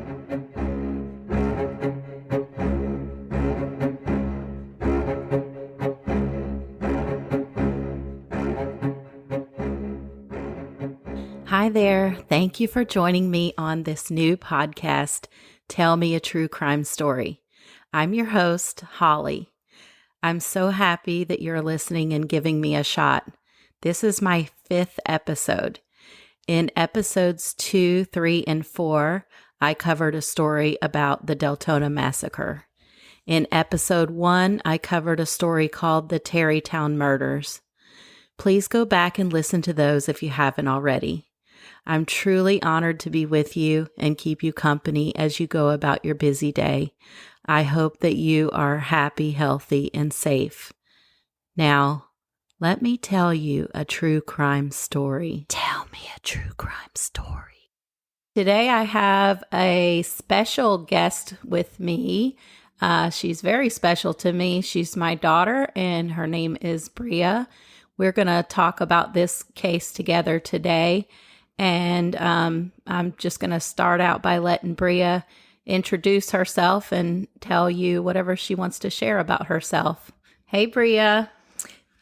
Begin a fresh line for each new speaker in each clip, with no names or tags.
Hi there. Thank you for joining me on this new podcast, Tell Me a True Crime Story. I'm your host, Holly. I'm so happy that you're listening and giving me a shot. This is my 5th episode. In episodes 2, 3, and 4, I covered a story about the Deltona Massacre. In episode 1, I covered a story called the Tarrytown Murders. Please go back and listen to those if you haven't already. I'm truly honored to be with you and keep you company as you go about your busy day. I hope that you are happy, healthy, and safe. Now, let me tell you a true crime story. Tell me a true crime story. Today I have a special guest with me. She's very special to me. She's my daughter, and her name is Bria. We're going to talk about this case together today. And I'm just going to start out by letting Bria introduce herself and tell you whatever she wants to share about herself. Hey, Bria.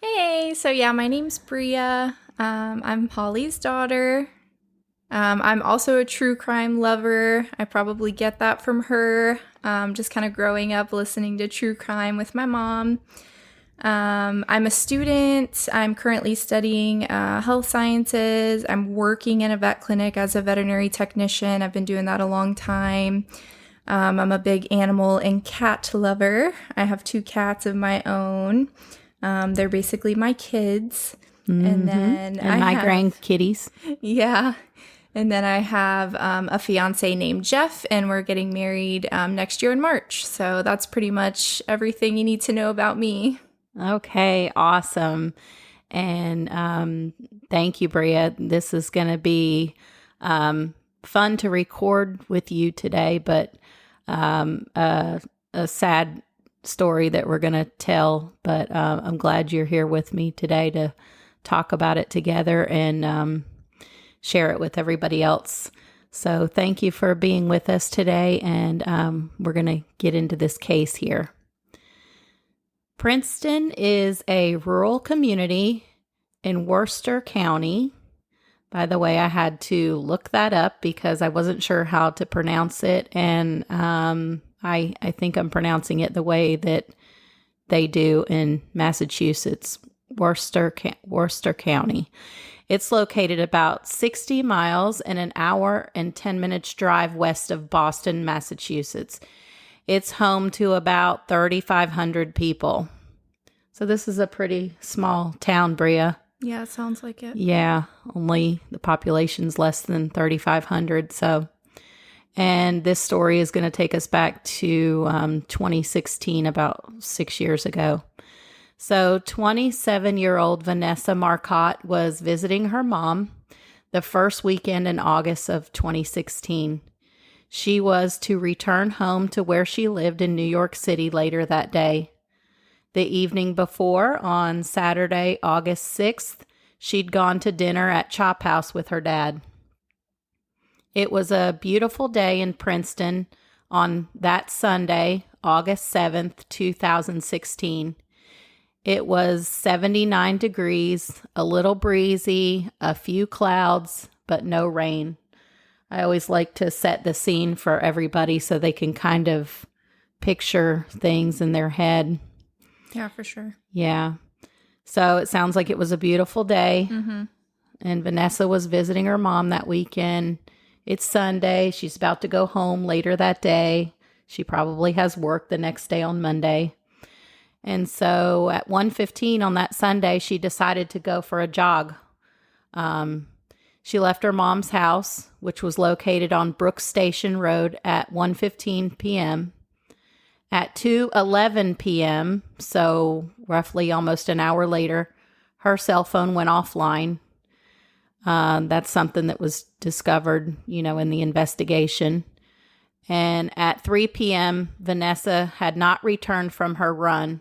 Hey, my name's Bria. I'm Holly's daughter. I'm also a true crime lover. I probably get that from her. Just kind of growing up listening to true crime with my mom. I'm a student. I'm currently studying health sciences. I'm working in a vet clinic as a veterinary technician. I've been doing that a long time. I'm a big animal and cat lover. I have 2 cats of my own. They're basically my kids.
Mm-hmm.
And then
my grandkitties.
Yeah. And then I have a fiance named Jeff, and we're getting married next year in March. So that's pretty much everything you need to know about me.
Okay, awesome. And thank you, Bria. This is going to be fun to record with you today, but a sad story that we're going to tell. But I'm glad you're here with me today to talk about it together and share it with everybody else. So thank you for being with us today, and we're going to get into this case here. Princeton is a rural community in Worcester County. By the way, I had to look that up because I wasn't sure how to pronounce it, and I think I'm pronouncing it the way that they do in Massachusetts, Worcester County. It's located about 60 miles and an hour and 10 minutes drive west of Boston, Massachusetts. It's home to about 3,500 people. So this is a pretty small town, Bria.
Yeah, it sounds like it.
Yeah, only the population's less than 3,500. And this story is going to take us back to 2016, about 6 years ago. So 27-year-old Vanessa Marcotte was visiting her mom the first weekend in August of 2016. She was to return home to where she lived in New York City later that day. The evening before, on Saturday, August 6th, she'd gone to dinner at Chop House with her dad. It was a beautiful day in Princeton on that Sunday, August 7th, 2016. It was 79 degrees, a little breezy, a few clouds, but no rain. I always like to set the scene for everybody so they can kind of picture things in their head.
Yeah, for sure.
Yeah. So it sounds like it was a beautiful day.
Mm-hmm.
And Vanessa was visiting her mom that weekend. It's Sunday. She's about to go home later that day. She probably has work the next day on Monday. And so at 1:15 on that Sunday, she decided to go for a jog. She left her mom's house, which was located on Brook Station Road, at 1:15 p.m. At 2:11 p.m., so roughly almost an hour later, her cell phone went offline. That's something that was discovered, in the investigation. And at 3 p.m., Vanessa had not returned from her run.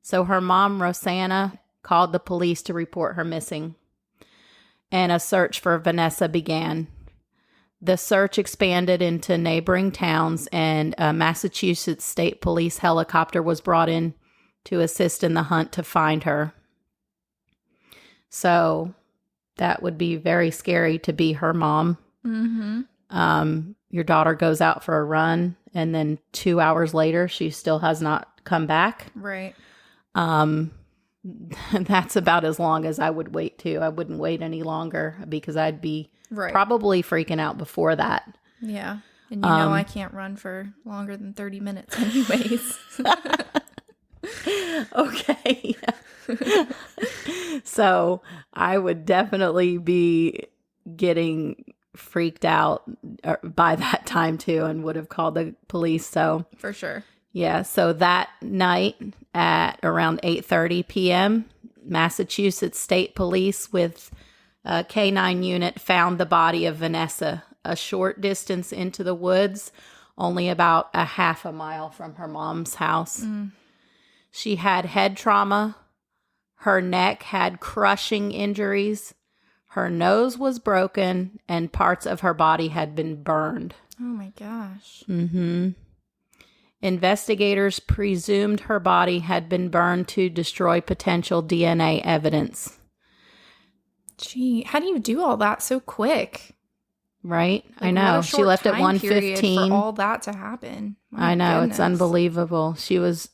So her mom, Rosanna, called the police to report her missing. And a search for Vanessa began. The search expanded into neighboring towns, and a Massachusetts State Police helicopter was brought in to assist in the hunt to find her. So that would be very scary to be her mom. Your daughter goes out for a run, and then 2 hours later, she still has not come back.
Right.
That's about as long as I would wait too. I wouldn't wait any longer because I'd be probably freaking out before that.
Yeah. And I can't run for longer than 30 minutes anyways.
Okay. So I would definitely be getting freaked out by that time too, and would have called the police. So
for sure.
Yeah. So that night at around 8:30 p.m., Massachusetts State Police with a K-9 unit found the body of Vanessa a short distance into the woods, only about a half a mile from her mom's house. She had head trauma. Her neck had crushing injuries. Her nose was broken, and parts of her body had been burned.
Oh my gosh.
Investigators presumed her body had been burned to destroy potential DNA evidence.
Gee, how do you do all that so quick?
Right? I know. She left at 1:15.
For all that to happen.
I know. It's unbelievable. She was,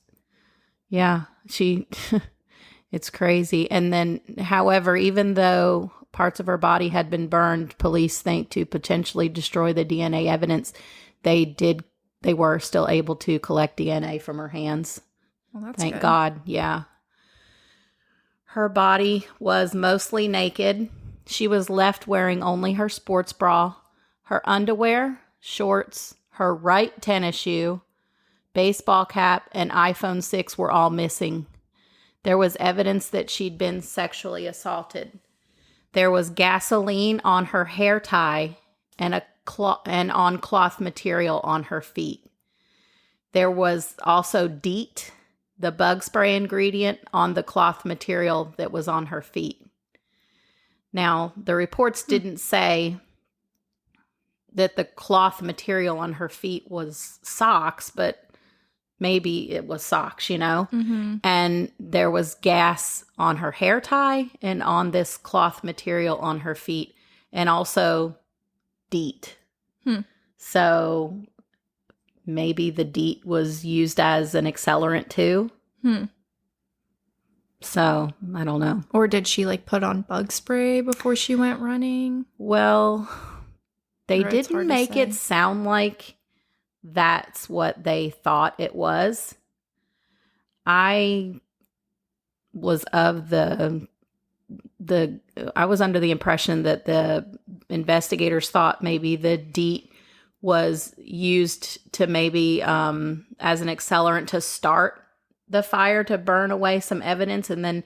it's crazy. And then, however, even though parts of her body had been burned, police think to potentially destroy the DNA evidence, they were still able to collect DNA from her hands.
Well, that's
Thank
good.
God. Yeah. Her body was mostly naked. She was left wearing only her sports bra, her underwear, shorts, her right tennis shoe, baseball cap, and iPhone 6 were all missing. There was evidence that she'd been sexually assaulted. There was gasoline on her hair tie and on cloth material on her feet. There was also DEET, the bug spray ingredient, on the cloth material that was on her feet. Now, the reports didn't say that the cloth material on her feet was socks, but maybe it was socks, And there was gas on her hair tie and on this cloth material on her feet, and also DEET. So maybe the DEET was used as an accelerant too. So I don't know.
Or did she put on bug spray before she went running?
Well, they didn't make it sound like that's what they thought it was. I was of I was under the impression that the investigators thought maybe the DEET was used to maybe as an accelerant to start the fire to burn away some evidence, and then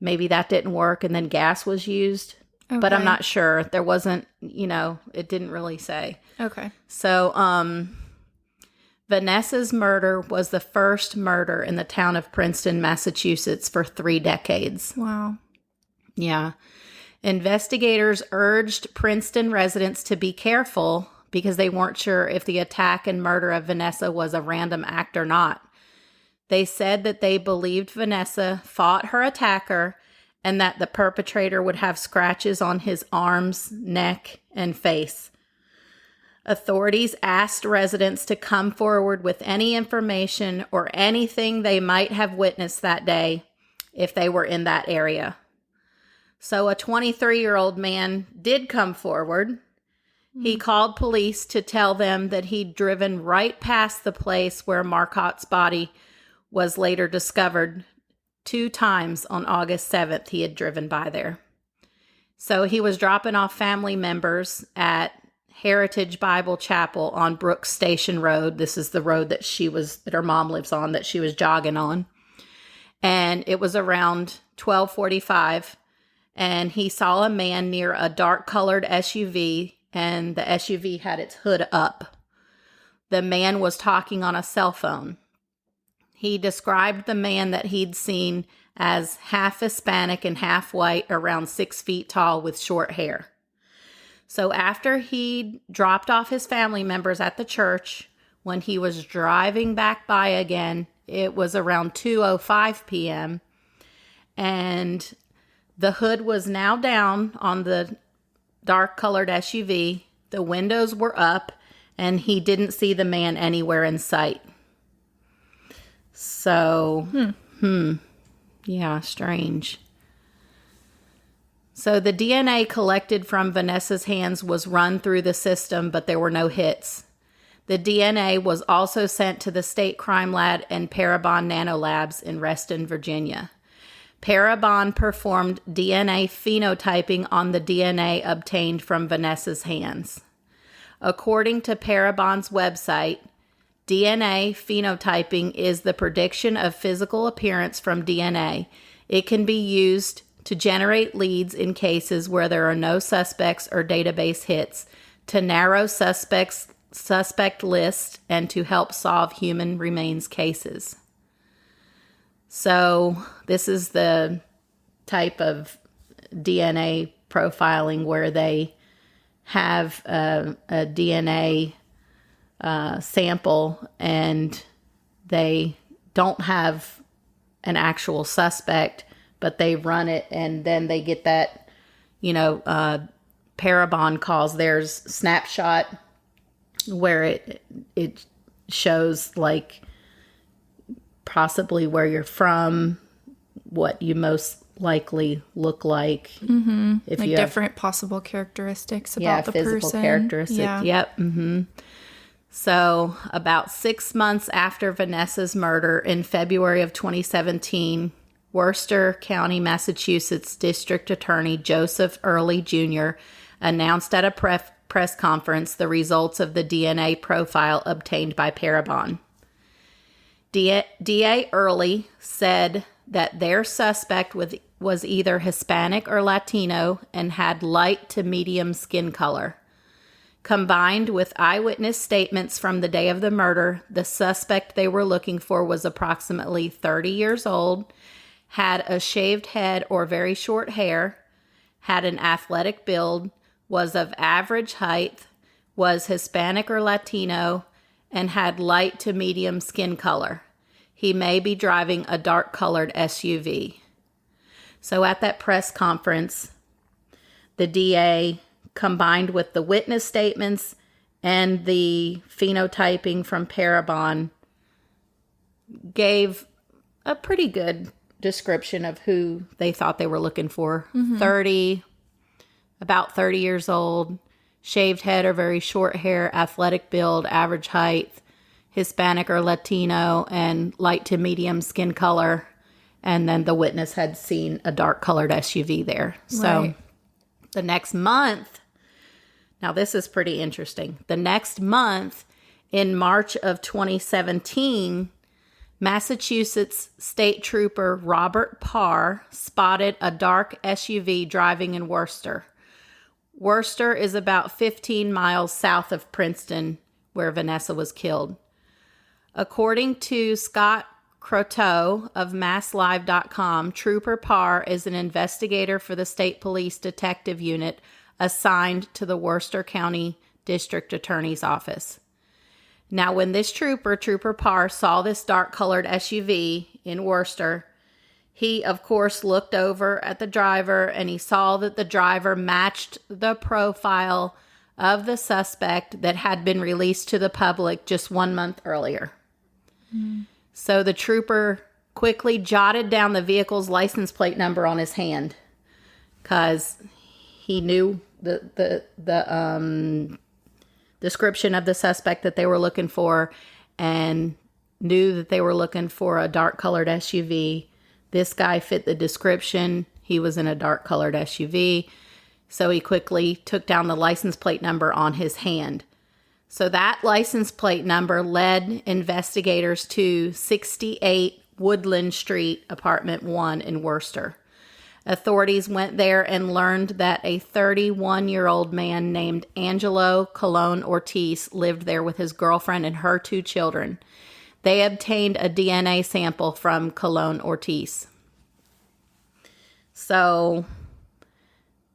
maybe that didn't work, and then gas was used. Okay. But I'm not sure. There wasn't, it didn't really say.
Okay.
So, Vanessa's murder was the first murder in the town of Princeton, Massachusetts for 3 decades.
Wow.
Yeah. Investigators urged Princeton residents to be careful because they weren't sure if the attack and murder of Vanessa was a random act or not. They said that they believed Vanessa fought her attacker and that the perpetrator would have scratches on his arms, neck, and face. Authorities asked residents to come forward with any information or anything they might have witnessed that day if they were in that area. So a 23-year-old man did come forward. He called police to tell them that he'd driven right past the place where Marcotte's body was later discovered 2 times on August 7th. He had driven by there. So he was dropping off family members at Heritage Bible Chapel on Brooks Station Road. This is the road that her mom lives on, that she was jogging on. And it was around 12:45, and he saw a man near a dark-colored SUV, and the SUV had its hood up. The man was talking on a cell phone. He described the man that he'd seen as half Hispanic and half white, around 6 feet tall with short hair. So after he dropped off his family members at the church, when he was driving back by again, it was around 2:05 p.m. and the hood was now down on the dark colored SUV. The windows were up and he didn't see the man anywhere in sight. So, yeah, strange. So the DNA collected from Vanessa's hands was run through the system, but there were no hits. The DNA was also sent to the State Crime Lab and Parabon Nanolabs in Reston, Virginia. Parabon performed DNA phenotyping on the DNA obtained from Vanessa's hands. According to Parabon's website, DNA phenotyping is the prediction of physical appearance from DNA. It can be used to generate leads in cases where there are no suspects or database hits, to narrow suspect lists, and to help solve human remains cases. So this is the type of DNA profiling where they have a DNA sample and they don't have an actual suspect, but they run it and then they get that, Parabon calls theirs snapshot, where it shows like possibly where you're from, what you most likely look like.
Mm-hmm.
If
like
you
different possible characteristics about the person.
Physical characteristics.
Yeah.
Yep. Mm-hmm. So about 6 months after Vanessa's murder in February of 2017, Worcester County, Massachusetts District Attorney Joseph Early Jr. announced at a press conference the results of the DNA profile obtained by Parabon. DA Early said that their suspect was either Hispanic or Latino and had light to medium skin color. Combined with eyewitness statements from the day of the murder, the suspect they were looking for was approximately 30 years old, had a shaved head or very short hair, had an athletic build, was of average height, was Hispanic or Latino, and had light to medium skin color. He may be driving a dark-colored SUV. So at that press conference, the DA, combined with the witness statements and the phenotyping from Parabon, gave a pretty good description of who they thought they were looking for. Mm-hmm. About 30 years old, shaved head or very short hair, athletic build, average height, Hispanic or Latino, and light to medium skin color. And then the witness had seen a dark colored SUV there. So the next month, now this is pretty interesting. The next month, in March of 2017, Massachusetts State Trooper Robert Parr spotted a dark SUV driving in Worcester. Worcester is about 15 miles south of Princeton, where Vanessa was killed. According to Scott Croteau of MassLive.com, Trooper Parr is an investigator for the State Police Detective Unit assigned to the Worcester County District Attorney's Office. Now, when this Trooper Parr, saw this dark-colored SUV in Worcester, he, of course, looked over at the driver and he saw that the driver matched the profile of the suspect that had been released to the public just 1 month earlier. Mm. So the trooper quickly jotted down the vehicle's license plate number on his hand because he knew the description of the suspect that they were looking for and knew that they were looking for a dark-colored SUV. This guy fit the description. He was in a dark-colored SUV. So he quickly took down the license plate number on his hand. So that license plate number led investigators to 68 Woodland Street, Apartment 1 in Worcester. Authorities went there and learned that a 31-year-old man named Angelo Colon Ortiz lived there with his girlfriend and her 2 children. They obtained a DNA sample from Colon Ortiz. So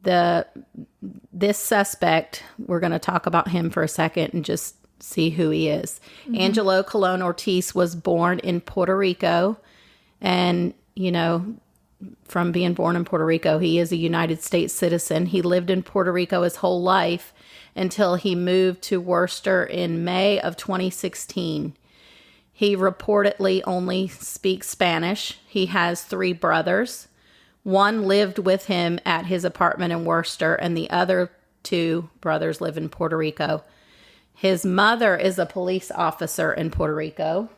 this suspect, we're going to talk about him for a second and just see who he is. Angelo Colon Ortiz was born in Puerto Rico. And, from being born in Puerto Rico, he is a United States citizen. He lived in Puerto Rico his whole life until he moved to Worcester in May of 2016. He reportedly only speaks Spanish. He has 3 brothers. One lived with him at his apartment in Worcester, and the other 2 brothers live in Puerto Rico. His mother is a police officer in Puerto Rico.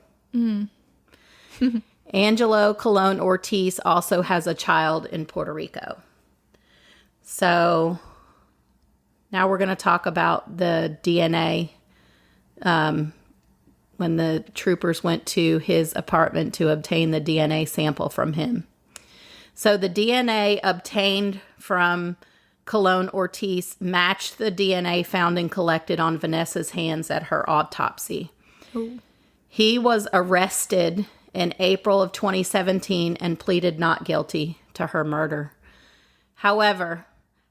Angelo Colon Ortiz also has a child in Puerto Rico. So now we're going to talk about the DNA. When the troopers went to his apartment to obtain the DNA sample from him. So the DNA obtained from Colon Ortiz matched the DNA found and collected on Vanessa's hands at her autopsy. Ooh. He was arrested in April of 2017 and pleaded not guilty to her murder. However,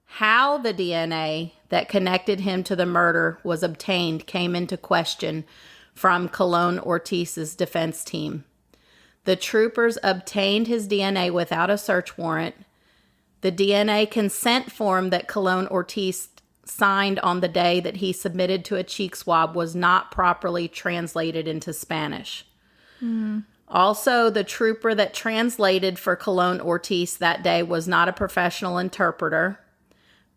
how the DNA that connected him to the murder was obtained came into question from Colon Ortiz's defense team. The troopers obtained his DNA without a search warrant. The DNA consent form that Colon Ortiz signed on the day that he submitted to a cheek swab was not properly translated into Spanish. Also, the trooper that translated for Colon Ortiz that day was not a professional interpreter,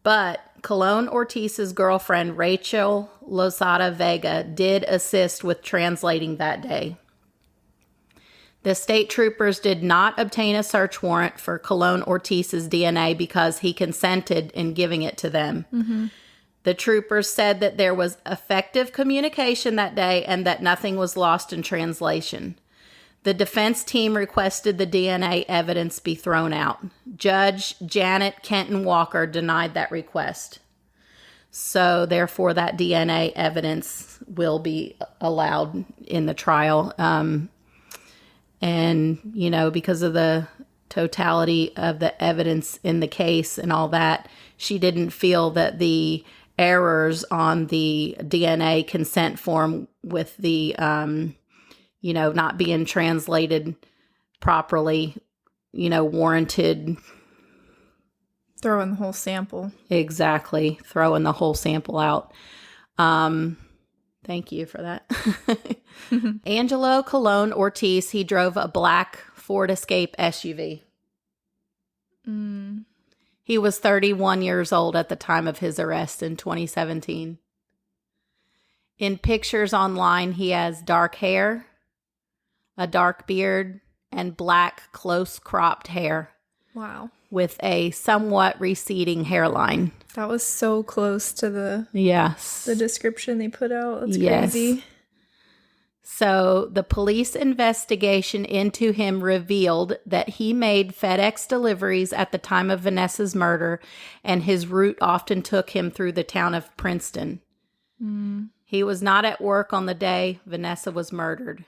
but Colon Ortiz's girlfriend, Rachel Lozada Vega, did assist with translating that day. The state troopers did not obtain a search warrant for Colon Ortiz's DNA because he consented in giving it to them. The troopers said that there was effective communication that day and that nothing was lost in translation. The defense team requested the DNA evidence be thrown out. Judge Janet Kenton Walker denied that request. So therefore, that DNA evidence will be allowed in the trial. And, because of the totality of the evidence in the case and all that, she didn't feel that the errors on the DNA consent form with the, not being translated properly, warranted.
Throwing the whole sample.
Exactly. Throwing the whole sample out. Thank you for that. Angelo Colon Ortiz, he drove a black Ford Escape SUV. He was 31 years old at the time of his arrest in 2017. In pictures online, he has dark hair, a dark beard, and black close-cropped hair.
Wow.
With a somewhat receding hairline.
That was so close to the description they put out. That's crazy.
So the police investigation into him revealed that he made FedEx deliveries at the time of Vanessa's murder, and his route often took him through the town of Princeton. He was not at work on the day Vanessa was murdered.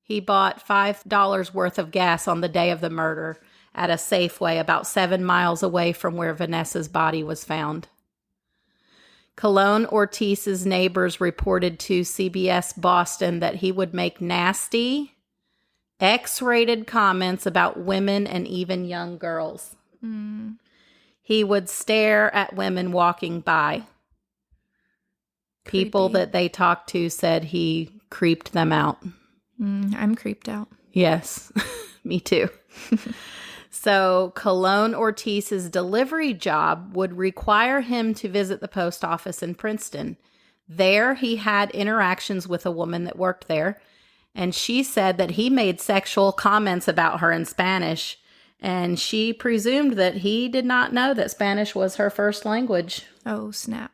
He bought $5 worth of gas on the day of the murder at a Safeway about 7 miles away from where Vanessa's body was found. Colon Ortiz's neighbors reported to CBS Boston that he would make nasty, X-rated comments about women and even young girls. He would stare at women walking by. People that they talked to said he creeped them out.
I'm creeped out.
Yes, me too. So Colon Ortiz's delivery job would require him to visit the post office in Princeton. There, he had interactions with a woman that worked there, and she said that he made sexual comments about her in Spanish, and she presumed that he did not know that Spanish was her first language.
Oh, snap.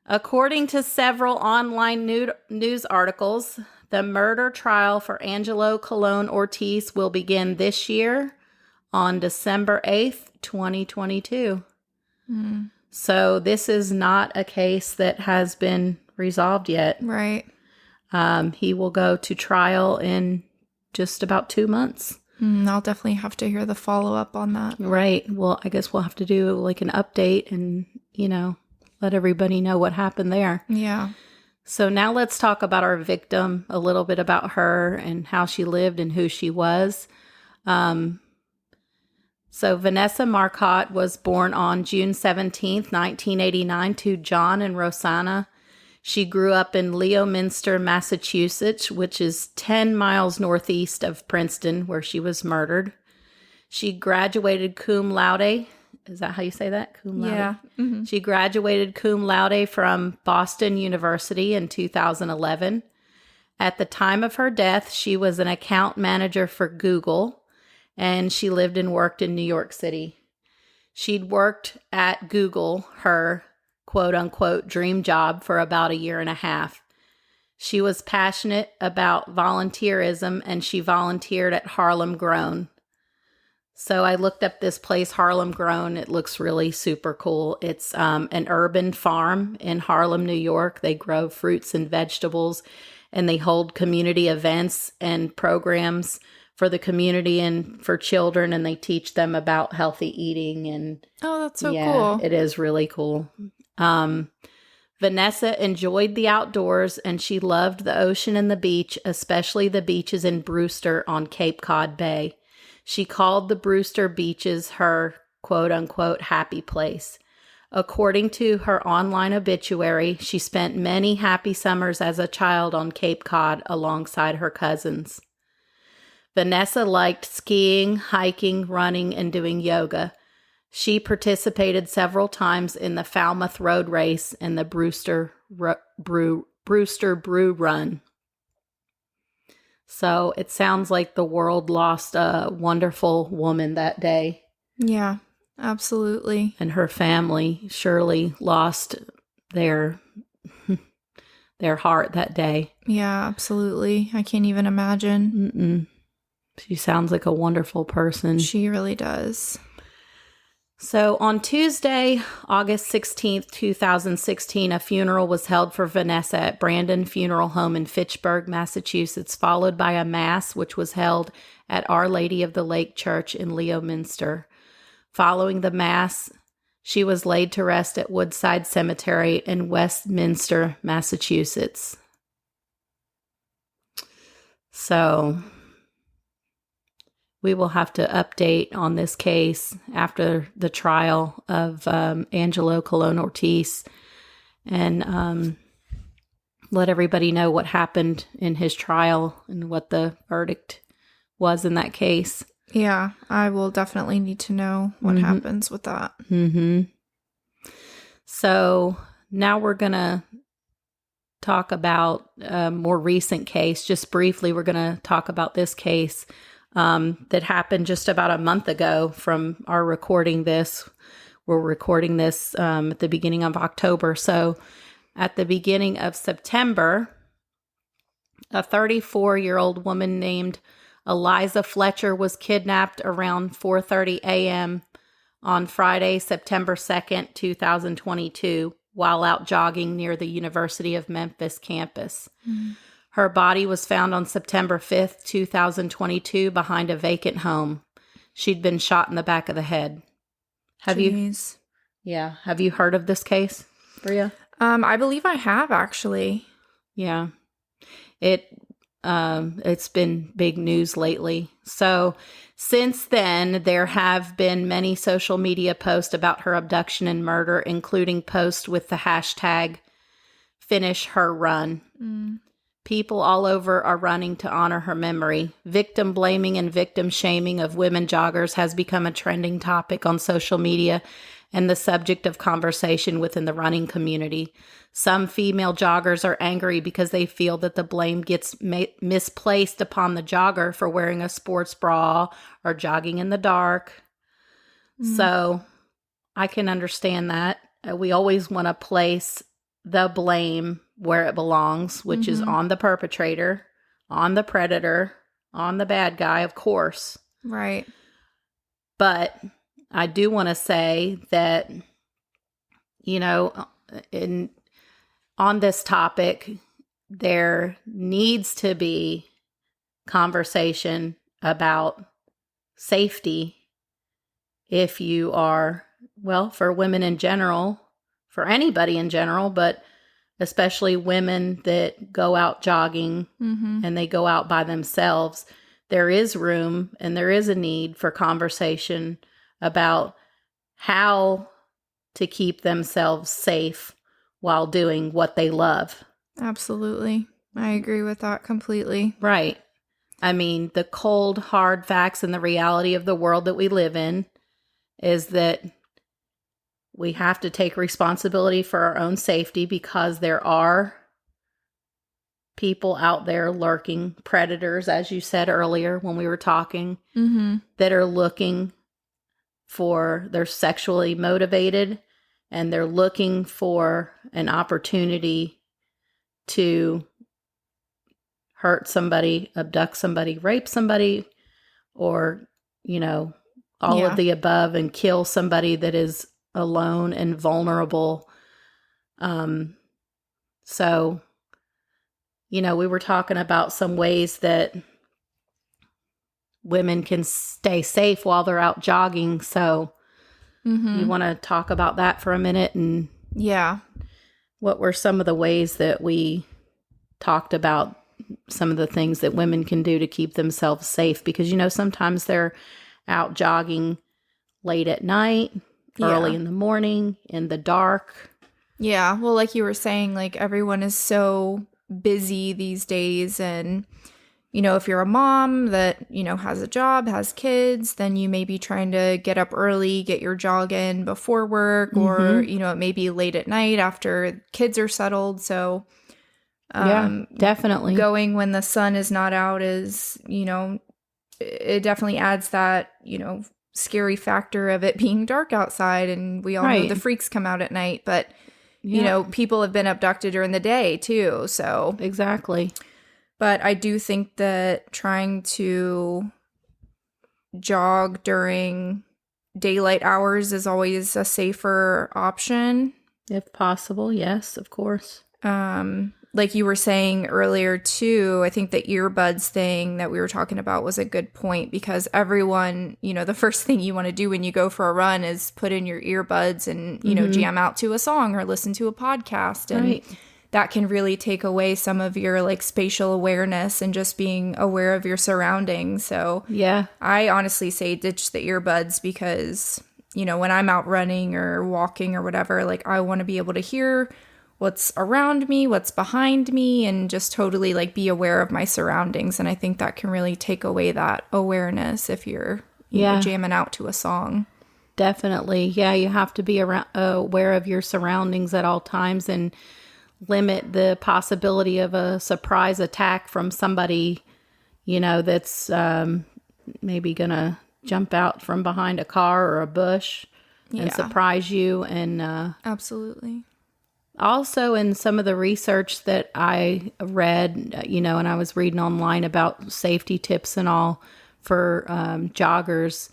According to several online news articles, the murder trial for Angelo Colon Ortiz will begin this year on December 8th, 2022. So this is not a case that has been resolved yet.
Right.
He will go to trial in just about 2 months.
I'll definitely have to hear the follow-up on that.
Right. Well, I guess we'll have to do like an update and, let everybody know what happened there.
Yeah.
So now let's talk about our victim, a little bit about her and how she lived and who she was. So Vanessa Marcotte was born on June 17th, 1989 to John and Rosanna. She grew up in Leominster, Massachusetts, which is 10 miles northeast of Princeton, where she was murdered. She graduated cum laude. Is that how you say that? Cum laude?
Yeah. Mm-hmm.
She graduated cum laude from Boston University in 2011. At the time of her death, she was an account manager for Google, and she lived and worked in New York City. She'd worked at Google, her quote-unquote dream job, for about a year and a half. She was passionate about volunteerism, and she volunteered at Harlem Grown. So I looked up this place, Harlem Grown. It looks really super cool. It's an urban farm in Harlem, New York. They grow fruits and vegetables, and they hold community events and programs for the community and for children, and they teach them about healthy eating. And
oh, that's so cool.
It is really cool. Vanessa enjoyed the outdoors, and she loved the ocean and the beach, especially the beaches in Brewster on Cape Cod Bay. She called the Brewster beaches her quote-unquote happy place. According to her online obituary, she spent many happy summers as a child on Cape Cod alongside her cousins. Vanessa liked skiing, hiking, running, and doing yoga. She participated several times in the Falmouth Road Race and the Brewster Brew Run. So it sounds like the world lost a wonderful woman that day.
Yeah, absolutely.
And her family surely lost their heart that day.
Yeah, absolutely. I can't even imagine.
She sounds like a wonderful person.
She really does.
So on Tuesday, August 16th, 2016, a funeral was held for Vanessa at Brandon Funeral Home in Fitchburg, Massachusetts, followed by a mass which was held at Our Lady of the Lake Church in Leominster. Following the mass, she was laid to rest at Woodside Cemetery in Westminster, Massachusetts. So we will have to update on this case after the trial of Angelo Colon Ortiz and let everybody know what happened in his trial and what the verdict was in that case.
Yeah, I will definitely need to know what happens with that.
So now we're going to talk about a more recent case. Just briefly, we're going to talk about this case that happened just about a month ago from our recording this. We're recording this at the beginning of October. So at the beginning of September, a 34-year-old woman named Eliza Fletcher was kidnapped around 4:30 a.m. on Friday, September 2nd, 2022, while out jogging near the University of Memphis campus. Her body was found on September 5th, 2022, behind a vacant home. She'd been shot in the back of the head. Have you heard of this case, Bria?
I believe I have, actually.
Yeah. It's been big news lately. So since then, there have been many social media posts about her abduction and murder, including posts with the hashtag #FinishHerRun. People all over are running to honor her memory. Victim blaming and victim shaming of women joggers has become a trending topic on social media and the subject of conversation within the running community. Some female joggers are angry because they feel that the blame gets misplaced upon the jogger for wearing a sports bra or jogging in the dark. So I can understand that. We always want to place the blame where it belongs, which is on the perpetrator, on the predator, on the bad guy, of course.
Right.
But I do want to say that, on this topic, there needs to be conversation about safety if you are, well, for women in general, for anybody in general, but especially women that go out jogging and they go out by themselves, there is room and there is a need for conversation about how to keep themselves safe while doing what they love.
Absolutely. I agree with that completely.
Right. I mean, the cold, hard facts and the reality of the world that we live in is that we have to take responsibility for our own safety because there are people out there lurking, predators, as you said earlier when we were talking, that are looking for, they're sexually motivated and they're looking for an opportunity to hurt somebody, abduct somebody, rape somebody, or, all of the above, and kill somebody that is alone and vulnerable. So, we were talking about some ways that women can stay safe while they're out jogging. So you want to talk about that for a minute? And what were some of the ways that we talked about some of the things that women can do to keep themselves safe? Because, sometimes they're out jogging late at night, early in the morning, in the dark.
Yeah. Well, like you were saying, like everyone is so busy these days. And, if you're a mom that, has a job, has kids, then you may be trying to get up early, get your jog in before work, or, it may be late at night after kids are settled. So,
definitely.
Going when the sun is not out is, it definitely adds that, scary factor of it being dark outside. And we all know the freaks come out at night, but people have been abducted during the day too. So
exactly.
But I do think that trying to jog during daylight hours is always a safer option.
If possible, yes, of course.
Like you were saying earlier too, I think the earbuds thing that we were talking about was a good point, because everyone, the first thing you want to do when you go for a run is put in your earbuds and, jam out to a song or listen to a podcast. And that can really take away some of your like spatial awareness and just being aware of your surroundings. So I honestly say ditch the earbuds because, when I'm out running or walking or whatever, like I want to be able to hear what's around me, what's behind me, and just totally like be aware of my surroundings. And I think that can really take away that awareness if you're jamming out to a song.
Definitely. Yeah, you have to be aware of your surroundings at all times and limit the possibility of a surprise attack from somebody, that's maybe going to jump out from behind a car or a bush and surprise you. And
absolutely.
Also, in some of the research that I read, and I was reading online about safety tips and all for joggers,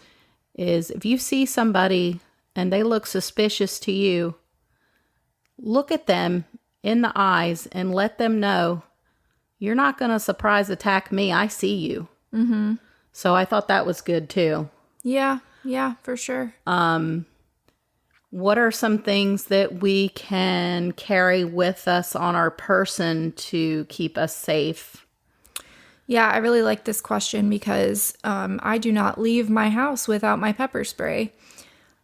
is if you see somebody and they look suspicious to you, look at them in the eyes and let them know, you're not going to surprise attack me. I see you. So I thought that was good too.
Yeah, for sure.
What are some things that we can carry with us on our person to keep us safe?
Yeah, I really like this question because I do not leave my house without my pepper spray.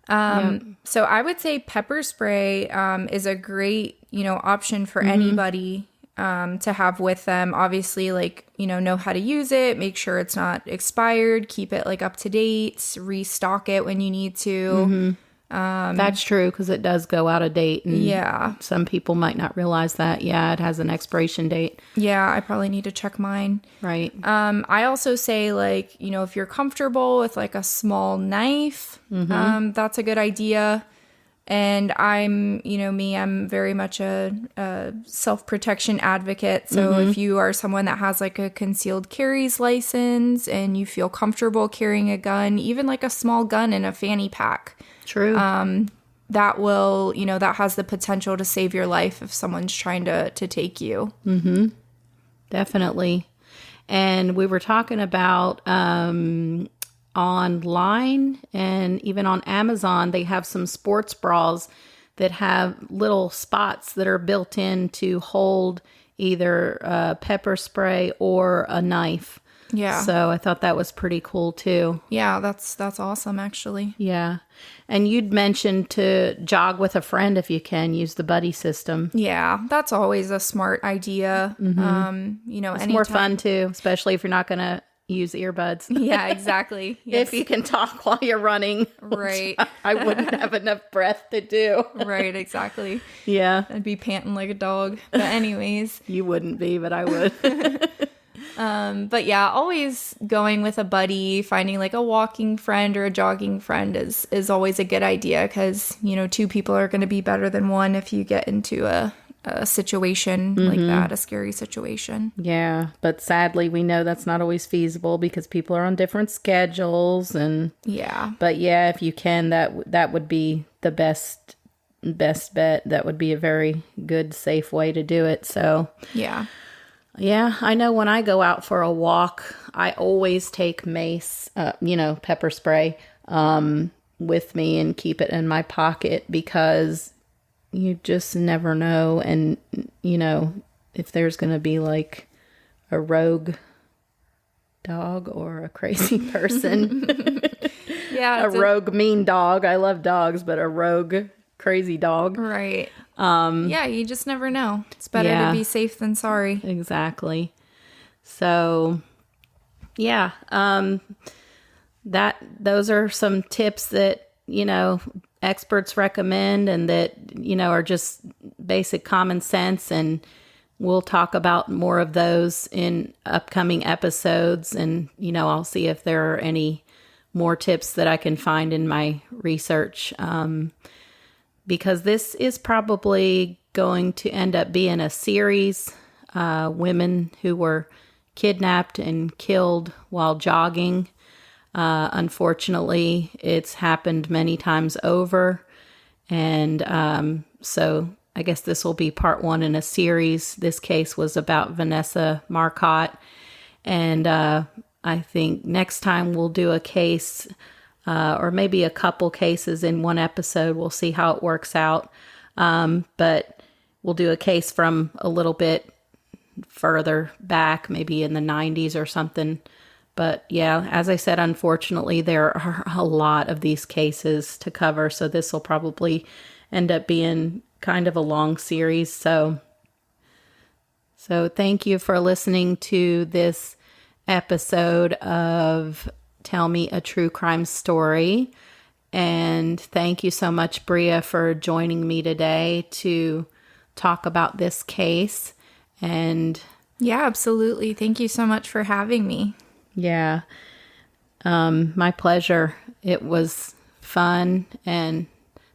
So I would say pepper spray is a great, option for anybody to have with them. Obviously, like, know how to use it, make sure it's not expired, keep it like up to date, restock it when you need to.
That's true, because it does go out of date. And some people might not realize that. Yeah, it has an expiration date.
Yeah, I probably need to check mine.
Right.
I also say, like, if you're comfortable with like a small knife, that's a good idea. And I'm very much a self-protection advocate. So if you are someone that has like a concealed carries license and you feel comfortable carrying a gun, even like a small gun in a fanny pack.
True.
That will, that has the potential to save your life if someone's trying to take you.
Definitely. And we were talking about, on online and even on Amazon, they have some sports bras that have little spots that are built in to hold either pepper spray or a knife.
Yeah.
So I thought that was pretty cool too.
Yeah, that's awesome, actually.
Yeah. And you'd mentioned to jog with a friend if you can, use the buddy system.
Yeah, that's always a smart idea.
It's more fun too, especially if you're not going to use earbuds.
Yeah, exactly. Yes.
If you can talk while you're running.
Right.
I wouldn't have enough breath to do.
Right, exactly.
Yeah.
I'd be panting like a dog. But anyways.
You wouldn't be, but I would.
But yeah, always going with a buddy, finding like a walking friend or a jogging friend is always a good idea because, two people are going to be better than one if you get into a situation like that, a scary situation.
Yeah, but sadly, we know that's not always feasible because people are on different schedules and
yeah.
But yeah, if you can, that would be the best bet. That would be a very good, safe way to do it. So
yeah.
Yeah, I know when I go out for a walk, I always take mace, pepper spray, with me and keep it in my pocket because you just never know. And, if there's going to be like a rogue dog or a crazy person.
Yeah.
a rogue mean dog. I love dogs, but a rogue crazy dog.
Right. Yeah, you just never know. It's better to be safe than sorry.
Exactly. So, yeah, those are some tips that, experts recommend and that, are just basic common sense. And we'll talk about more of those in upcoming episodes. And, I'll see if there are any more tips that I can find in my research. Because this is probably going to end up being a series, women who were kidnapped and killed while jogging. Unfortunately, it's happened many times over. And so I guess this will be part one in a series. This case was about Vanessa Marcotte. And I think next time we'll do a case or maybe a couple cases in one episode. We'll see how it works out. But we'll do a case from a little bit further back, maybe in the 90s or something. But yeah, as I said, unfortunately, there are a lot of these cases to cover. So this will probably end up being kind of a long series. So thank you for listening to this episode of Tell Me a True Crime Story. And thank you so much, Bria, for joining me today to talk about this case. And
yeah, absolutely. Thank you so much for having me.
Yeah, my pleasure. It was fun, and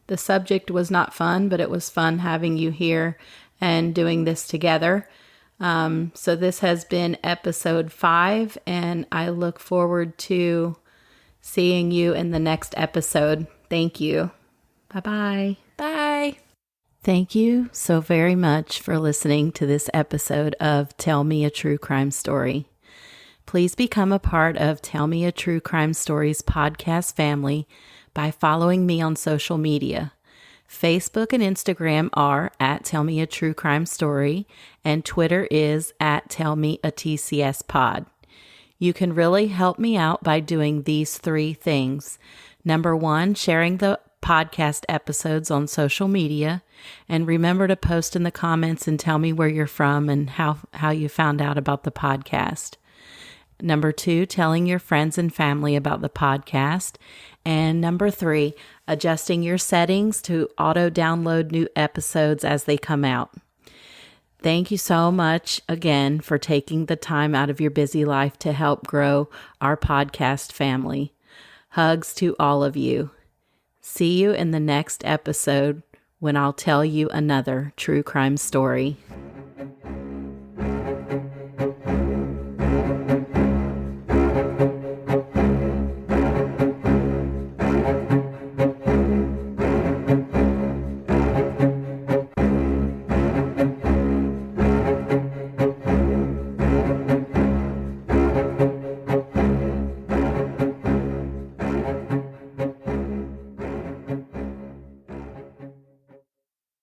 the subject was not fun, but it was fun having you here and doing this together. So this has been episode 5, and I look forward to seeing you in the next episode. Thank you. Bye-bye.
Bye.
Thank you so very much for listening to this episode of Tell Me a True Crime Story. Please become a part of Tell Me a True Crime Stories podcast family by following me on social media. Facebook and Instagram are at Tell Me a True Crime Story, and Twitter is at Tell Me a TCS Pod. You can really help me out by doing these 3 things. Number 1, sharing the podcast episodes on social media, and remember to post in the comments and tell me where you're from and how you found out about the podcast. Number 2, telling your friends and family about the podcast. And number 3, adjusting your settings to auto-download new episodes as they come out. Thank you so much again for taking the time out of your busy life to help grow our podcast family. Hugs to all of you. See you in the next episode when I'll tell you another true crime story.